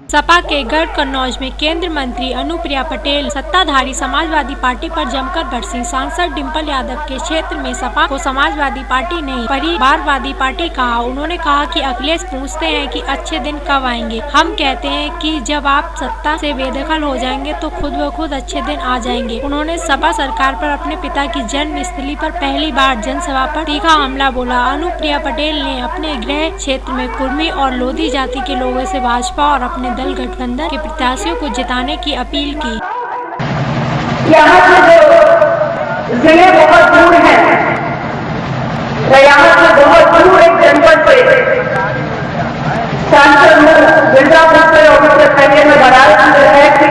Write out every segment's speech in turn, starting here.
सपा के गढ़ कन्नौज में केंद्रीय मंत्री अनुप्रिया पटेल सत्ताधारी समाजवादी पार्टी पर जमकर बरसी। सांसद डिंपल यादव के क्षेत्र में सपा को समाजवादी पार्टी ने परिवारवादी पार्टी कहा। उन्होंने कहा कि अखिलेश पूछते हैं कि अच्छे दिन कब आएंगे। हम कहते हैं कि जब आप सत्ता से बेदखल हो जाएंगे तो खुद ब खुद अच्छे दिन आ जाएंगे। उन्होंने सपा सरकार पर अपने पिता की जन्मस्थली पर पहली बार जनसभा पर तीखा हमला बोला। अनुप्रिया पटेल ने अपने गृह क्षेत्र में कुर्मी और लोधी जाति के लोगों से भाजपा और अपने दल गठबंधन के प्रत्याशियों को जिताने की अपील की। यहाँ से जो जिले बहुत दूर हैं, यहाँ से बहुत दूर एक जनपद पे सांसद मिर्जापुर से और उससे पहले में बनारस में रहे थी,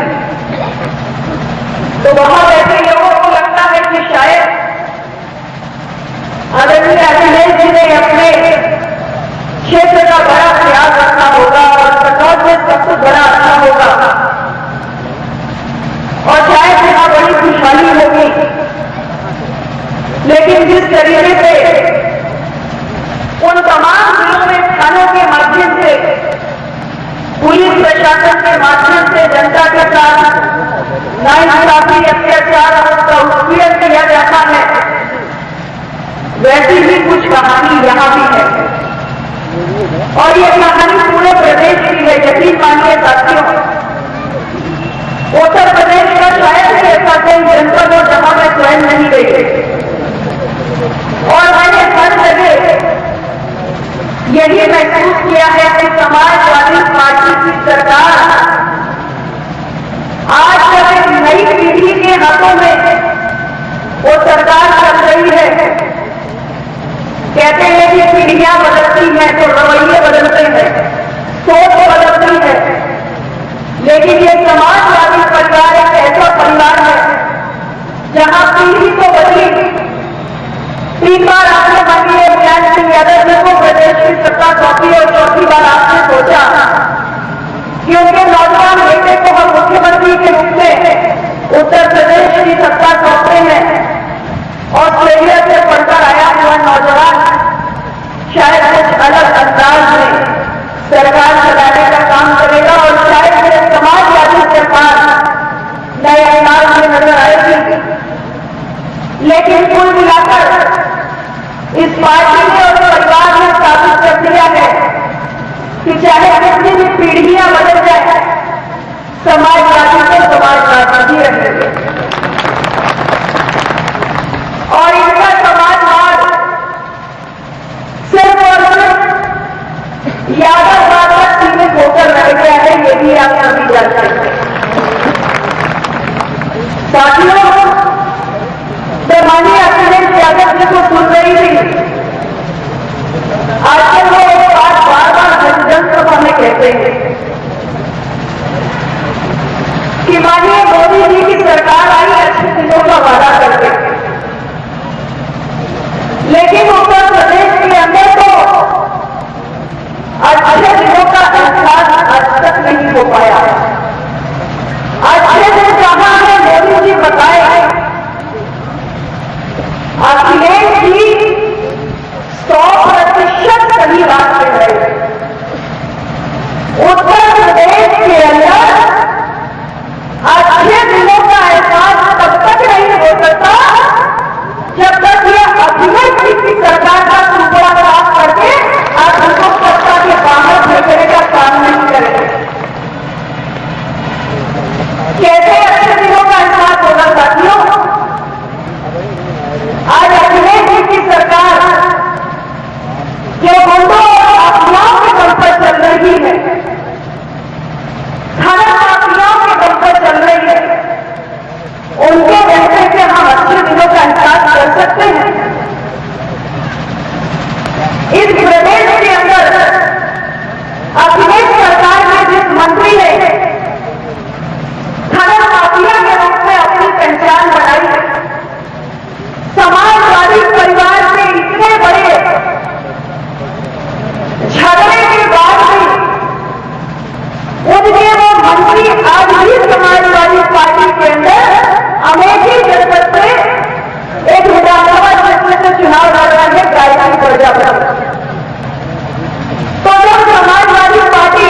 तो वहां बैठे लोगों को लगता है कि शायद आदरणीय अखिलेश जी ने अपने क्षेत्र का बड़ा ख्याल रखा होगा और कन्नौज में सब कुछ बड़ा अच्छा होगा और शायद यहाँ बड़ी खुशहाली होगी। लेकिन जिस तरीके से उन तमाम जिलों में थानों के माध्यम से, पुलिस प्रशासन के माध्यम से जनता के साथ नाइंसाफी, अत्याचार और उसका उत्पीड़न किया जाता है, वैसी ही कुछ कहानी यहाँ भी है। और ये कहानी पूरे प्रदेश की है। यकीन मानिए साथियों, उत्तर प्रदेश का शायद ही ऐसा कोई जनपद हो जहां मैं स्वयं नहीं गई और मैंने हर जगह यही महसूस किया है कि समाजवादी पार्टी की सरकार आज जब एक नई पीढ़ी के हाथों में वो सरकार चल रही है। कहते हैं कि पीढ़ियां बदलती हैं तो रवैये बदलते हैं, सोच बदलती है, लेकिन ये समाजवादी परिवार एक ऐसा परिवार है जहां पीढ़ी तो बदली। 3 बार आपने माननीय मुलायम सिंह यादव जी को प्रदेश की सत्ता सौंपी और 4थी बार आपने सोचा कि उनके नौजवान बेटे को हम मुख्यमंत्री के रूप में उत्तर प्रदेश की सत्ता सौंपते हैं। ऑस्ट्रेलिया से पढ़कर आया हुआ नौजवान शायद कुछ अलग अंदाज में सरकार चलाने का काम करेगा और शायद ये समाजवादी सरकार नए अंदाज में नजर आएगी। लेकिन कुल मिलाकर इस पार्टी ने और परिवार ने साबित कर दिया है कि चाहे कितनी भी पीढ़ियां बदल जाए, समाजवादी तो समाजवादी ही रहेंगे और इनका समाजवाद सिर्फ और सिर्फ यादववाद तक सीमित होकर रह गया है, ये भी आप सभी जानते हैं। साथियों, मैं माननीय अखिलेश यादव जी को सुन रही थी। आजकल वो एक बात बार बार जनसभा में कहते हैं कि माननीय मोदी जी की सरकार आई अच्छे दिनों का वादा करके, लेकिन उत्तर प्रदेश के अंदर तो अच्छे दिनों का एहसास आज तक नहीं हो पाया। अच्छे दिन कहां है मोदी जी बताए। अखिलेश जी 100% सही बात कह रहे हैं। उत्तर प्रदेश के अंदर अच्छे दिनों का एहसास तब तक नहीं हो सकता जब तक ये अखिलेश जी की सरकार का टुकड़ा साफ करके आप उनको सत्ता के बाहर फेंकने का काम नहीं करेंगे। कैसे अच्छे दिनों का एहसास होगा साथियों? आज अखिलेश जी की सरकार जो गुंडों और माफियाओं के दम पर चल रही है, थाना माफियाओं के दम पर चल रही है, उनके रहते से हम अच्छे दिनों का एहसास कर सकते हैं। इस प्रदेश के अंदर अखिलेश सरकार के जिस मंत्री ने थाना माफिया के रूप में अपनी पहचान बनाई है, समाजवादी परिवार के इतने बड़े झगड़े के बाद भी उनके वो मंत्री आज भी समाजवादी पार्टी के अंदर अमेठी जनपद से एक विधानसभा क्षेत्र से चुनाव लड़ रहे हैं गायत्री प्रजापति। तो जब समाजवादी पार्टी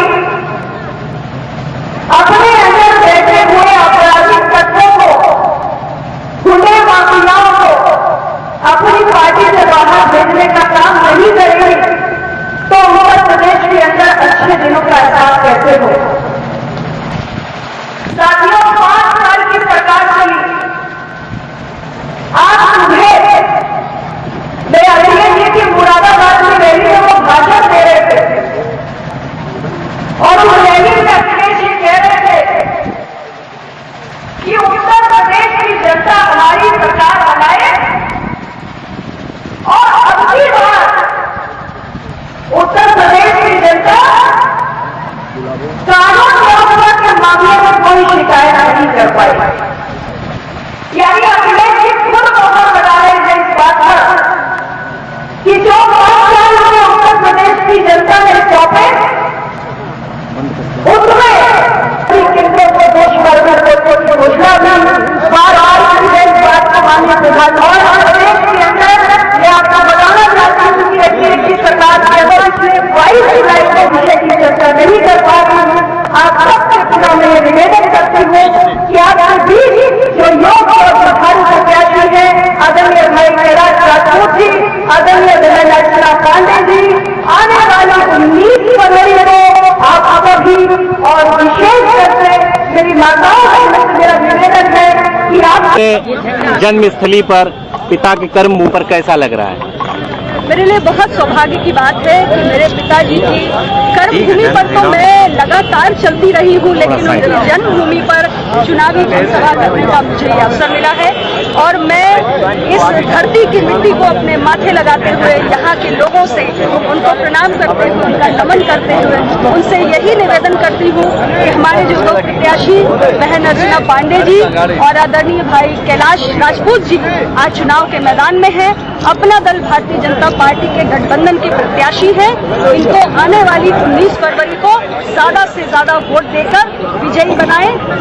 आदरणीय विजय अर्चना पांडे जी, आने वाली 19 फरवरी को आप सभी और विशेष रूप से मेरी माताओं से मेरा निवेदन है कि आप जन्मस्थली पर पिता के कर्म पर कैसा लग रहा है? मेरे लिए बहुत सौभाग्य की बात है कि मेरे पिताजी की कर्मभूमि पर तो मैं लगातार चलती रही हूँ, लेकिन उनकी जन्मभूमि पर चुनावी जनसभा करने का मुझे ये अवसर मिला है और मैं इस धरती की मिट्टी को अपने माथे लगाते हुए यहाँ के लोगों से उनको प्रणाम करते हुए, उनका नमन करते हुए उनसे यही निवेदन करती हूँ कि हमारे जो दो प्रत्याशी बहन अर्चना पांडे जी और आदरणीय भाई कैलाश राजपूत जी आज चुनाव के मैदान में हैं। अपना दल भारतीय जनता पार्टी के गठबंधन के प्रत्याशी हैं, तो इनको आने वाली 19 फरवरी को ज्यादा से ज्यादा वोट देकर विजयी बनाएं।